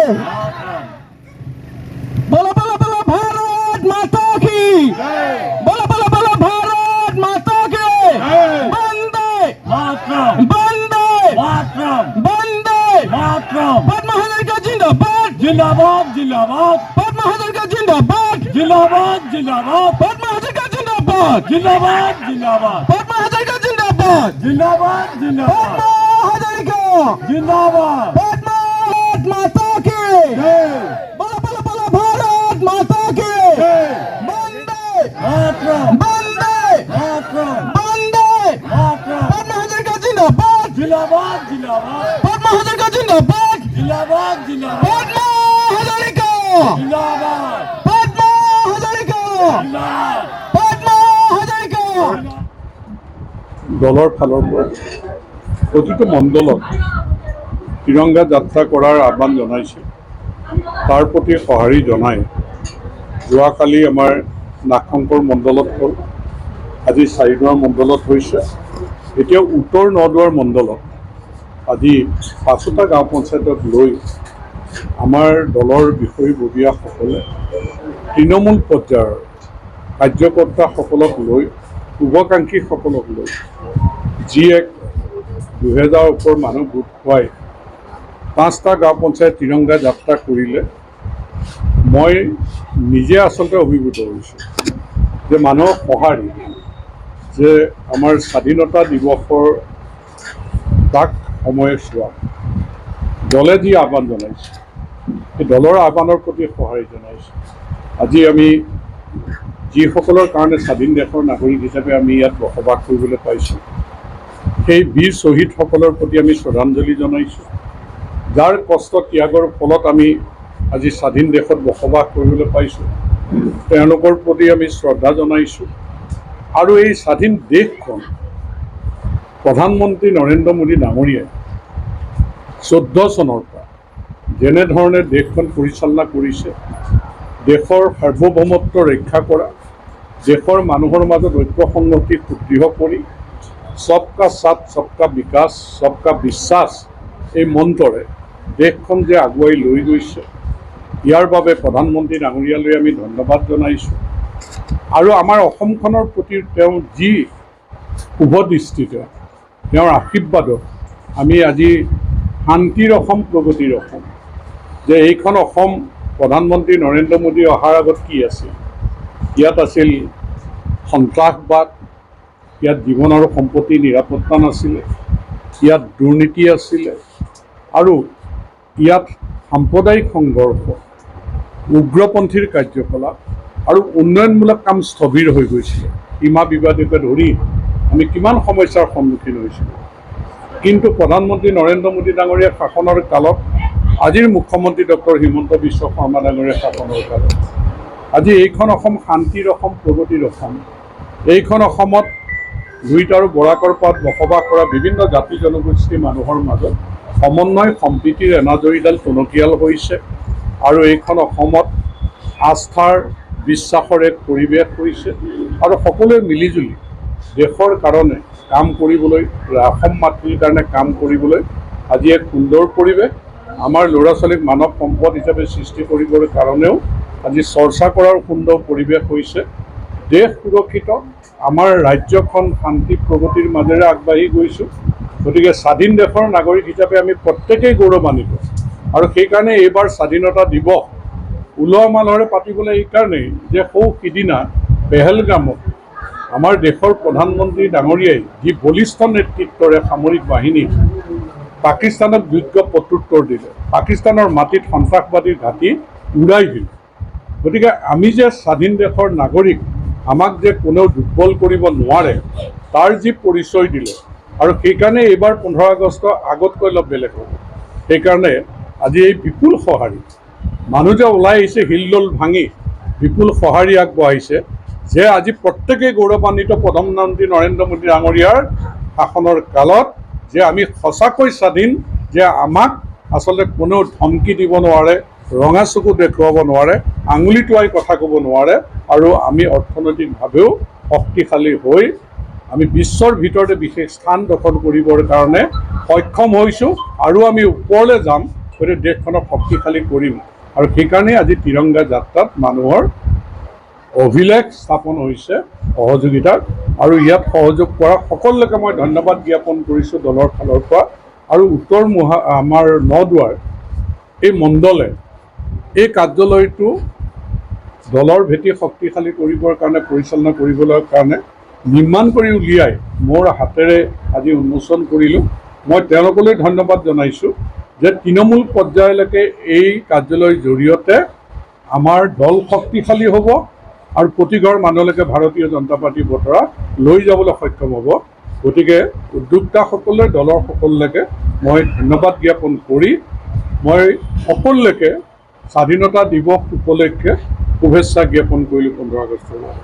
बोलो बोलो बोलो भारत माता की, बोलो बोलो बोलो भारत माता की। वंदे मातरम वंदे मातरम वंदे मातरम पद्मा हजारिका जिंदाबाद, जिंदाबाद जिंदाबाद पद्मा हजारिका जिंदाबाद, जिंदाबाद जिंदाबाद पद्मा हजारिका जिंदाबाद, जिंदाबाद जिंदाबाद पद्मा हजारिका जिंदाबाद, जिंदाबाद जिंदाबाद पद्मा हजारिका, जिंदाबाद पद्मा माता की। बोलो बोलो बोलो भारत माता की। वंदे मातरम वंदे मातरम वंदे मातरम पद्मा हजारिका जिंदाबाद, जिंदाबाद जिंदाबाद पद्मा हजारिका जिंदाबाद, जिंदाबाद जिंदाबाद पद्मा हजारिका, जिंदाबाद पद्मा हजारिका, जिंदाबाद पद्मा हजारिका। দলৰ ফালৰ পৰা প্ৰতিটো মণ্ডলত তিৰংগা যাত্ৰা কৰাৰ আহ্বান জনাইছে। তাৰ প্ৰতি সঁহাৰি জনাই যোৱাকালি আমাৰ নাগশংকৰ মণ্ডলত হ'ল, আজি চাৰিদুৱাৰ মণ্ডলত হৈছে, এতিয়া উত্তৰ নদুৱাৰ মণ্ডলত আজি ৫টা গাঁও পঞ্চায়তক লৈ আমাৰ দলৰ বিষয়ববীয়াসকলে তৃণমূল পৰ্যায়ৰ কাৰ্যকৰ্তাসকলক লৈ, শুভাকাংক্ষীসকলক লৈ যি এক ২০০০ৰ ওপৰ মানুহ গোট খুৱাই ৫টা গাঁও পঞ্চায়ত তিৰংগা যাত্ৰা কৰিলে। মই নিজে আচলতে অভিভূত হৈছোঁ যে মানুহক সঁহাৰি, যে আমাৰ স্বাধীনতা দিৱসৰ তাক সময়ছোৱা দলে যি আহ্বান জনাইছে, সেই দলৰ আহ্বানৰ প্ৰতি সঁহাৰি জনাইছোঁ। আজি আমি যিসকলৰ কাৰণে স্বাধীন দেশৰ নাগৰিক হিচাপে আমি ইয়াত বসবাস কৰিবলৈ পাইছোঁ, সেই বীৰ শ্বহীদসকলৰ প্ৰতি আমি শ্ৰদ্ধাঞ্জলি জনাইছোঁ। যাৰ কষ্ট ত্যাগৰ ফলত আমি আজি স্বাধীন দেশত বসবাস কৰিবলৈ পাইছোঁ, তেওঁলোকৰ প্ৰতি আমি শ্ৰদ্ধা জনাইছোঁ। আৰু এই স্বাধীন দেশখন প্ৰধানমন্ত্ৰী নৰেন্দ্ৰ মোদী ডাঙৰীয়াই 14 চনৰ পৰা যেনেধৰণে দেশখন পৰিচালনা কৰিছে, দেশৰ সাৰ্বভৌমত্ব ৰক্ষা কৰা, দেশৰ মানুহৰ মাজত ঐক্য সংহতি সুদৃঢ় কৰি সবকা সাথ সবকা বিকাশ সবকা বিশ্বাস এই মন্ত্ৰৰে দেশখন যে আগুৱাই লৈ গৈছে, ইয়াৰ বাবে প্ৰধানমন্ত্ৰী ডাঙৰীয়ালৈ আমি ধন্যবাদ জনাইছোঁ। আৰু আমাৰ অসমখনৰ প্ৰতি তেওঁ যি শুভ দৃষ্টিতে, তেওঁৰ আশীৰ্বাদত আমি আজি শান্তিৰ অসম, প্ৰগতিৰ অসম, যে এইখন অসম প্ৰধানমন্ত্ৰী নৰেন্দ্ৰ মোদী অহাৰ আগত কি আছিল? ইয়াত আছিল সন্ত্ৰাসবাদ, ইয়াত জীৱন আৰু সম্পত্তিৰ নিৰাপত্তা নাছিলে, ইয়াত দুৰ্নীতি আছিলে, আৰু ইয়াত সাম্প্ৰদায়িক সংঘৰ্ষ, উগ্ৰপন্থীৰ কাৰ্যকলাপ আৰু উন্নয়নমূলক কাম স্থবিৰ হৈ গৈছিলে। সীমা বিবাদকে ধৰি আমি কিমান সমস্যাৰ সন্মুখীন হৈছিলোঁ। কিন্তু প্ৰধানমন্ত্ৰী নৰেন্দ্ৰ মোদী ডাঙৰীয়াৰ শাসনৰ কালত, আজিৰ মুখ্যমন্ত্ৰী ডক্টৰ হিমন্ত বিশ্ব শৰ্মা ডাঙৰীয়াৰ শাসনৰ কালত আজি এইখন অসম শান্তিৰ অসম, প্ৰগতিৰ অসম। এইখন অসমত লুইত আৰু বৰাকৰ পাত বসবাস কৰা বিভিন্ন জাতি জনগোষ্ঠীৰ মানুহৰ মাজত সমন্বয় সম্প্ৰীতিৰ এনাজৰীডাল টনকিয়াল হৈছে। আৰু এইখন অসমত আস্থাৰ, বিশ্বাসৰ এক পৰিৱেশ হৈছে, আৰু সকলোৱে মিলিজুলি দেশৰ কাৰণে কাম কৰিবলৈ, অসম মাতৃৰ কাৰণে কাম কৰিবলৈ আজি এক সুন্দৰ পৰিৱেশ। আমাৰ ল'ৰা ছোৱালীক মানৱ সম্পদ হিচাপে সৃষ্টি কৰিবৰ কাৰণেও আজি চৰ্চা কৰাৰ সুন্দৰ পৰিৱেশ হৈছে। দেশ সুৰক্ষিত, আমাৰ ৰাজ্যখন শান্তি প্ৰগতিৰ মাজেৰে আগবাঢ়ি গৈছোঁ। গতিকে স্বাধীন দেশৰ নাগৰিক হিচাপে আমি প্ৰত্যেকেই গৌৰৱান্বিত। আৰু সেইকাৰণে এইবাৰ স্বাধীনতা দিৱস উলহ মালহেৰে পাতিবলৈ এইকাৰণেই যে সিদিনা পেহেলগামত আমাৰ দেশৰ প্ৰধানমন্ত্ৰী ডাঙৰীয়াই যি বলিষ্ঠ নেতৃত্বৰে সামৰিক বাহিনী পাকিস্তানক যোগ্য প্ৰত্যুত্তৰ দিলে, পাকিস্তানৰ মাটিত সন্ত্ৰাসবাদীৰ ঘাটি উৰাই দিলে। গতিকে আমি যে স্বাধীন দেশৰ নাগৰিক, আমাক যে কোনেও দুৰ্বল কৰিব নোৱাৰে, তাৰ যি পৰিচয় দিলে। আৰু সেইকাৰণে এইবাৰ 15 আগষ্ট আগতকৈ অলপ বেলেগ হ'ব। সেইকাৰণে আজি এই বিপুল সঁহাৰি, মানুহ যে ওলাই আহিছে হিলদোল ভাঙি বিপুল সঁহাৰি আগবঢ়াইছে, যে আজি প্ৰত্যেকেই গৌৰৱান্বিত প্ৰধানমন্ত্ৰী নৰেন্দ্ৰ মোদী ডাঙৰীয়াৰ শাসনৰ কালত যে আমি সঁচাকৈ স্বাধীন, যে আমাক আচলতে কোনেও ধমকি দিব নোৱাৰে, ৰঙা চকু দেখুৱাব নোৱাৰে, আঙুলি টোৱাই কথা ক'ব নোৱাৰে, আৰু আমি অৰ্থনৈতিকভাৱেও শক্তিশালী হৈ আমি বিশ্বৰ ভিতৰতে বিশেষ স্থান দখল কৰিবৰ কাৰণে সক্ষম হৈছোঁ। আৰু আমি ওপৰলৈ যাম, গতিকে দেশখনক শক্তিশালী কৰিম আৰু সেইকাৰণে আজি তিৰংগা যাত্ৰাত মানুহৰ অভিলেখ স্থাপন হৈছে সহযোগিতাৰ আৰু ইয়াত সহযোগ কৰা সকলোকে মই ধন্যবাদ জ্ঞাপন কৰিছোঁ দলৰ ফালৰ পৰা আৰু উত্তৰ আমাৰ নদুৱাৰ এই মণ্ডলে এই কাৰ্যালয়টো দলৰ ভেটি শক্তিশালী কৰিবৰ কাৰণে পৰিচালনা কৰিবলৈ কাৰণে নিৰ্মাণ কৰি উলিয়াই মোৰ হাতেৰে আজি উন্মোচন কৰিলোঁ। মই তেওঁলোকলৈ ধন্যবাদ জনাইছোঁ যে তৃণমূল পৰ্যায়লৈকে এই কাৰ্যালয়ৰ জৰিয়তে আমাৰ দল শক্তিশালী হ'ব আৰু প্ৰতিঘৰ মানুহলৈকে ভাৰতীয় জনতা পাৰ্টীৰ বতৰা লৈ যাবলৈ সক্ষম হ'ব। গতিকে উদ্যোক্তাসকলে দলৰ সকলোলৈকে মই ধন্যবাদ জ্ঞাপন কৰি মই সকলোলৈকে স্বাধীনতা দিৱস উপলক্ষে শুভেচ্ছা জ্ঞাপন কৰিলোঁ 15 আগষ্টৰ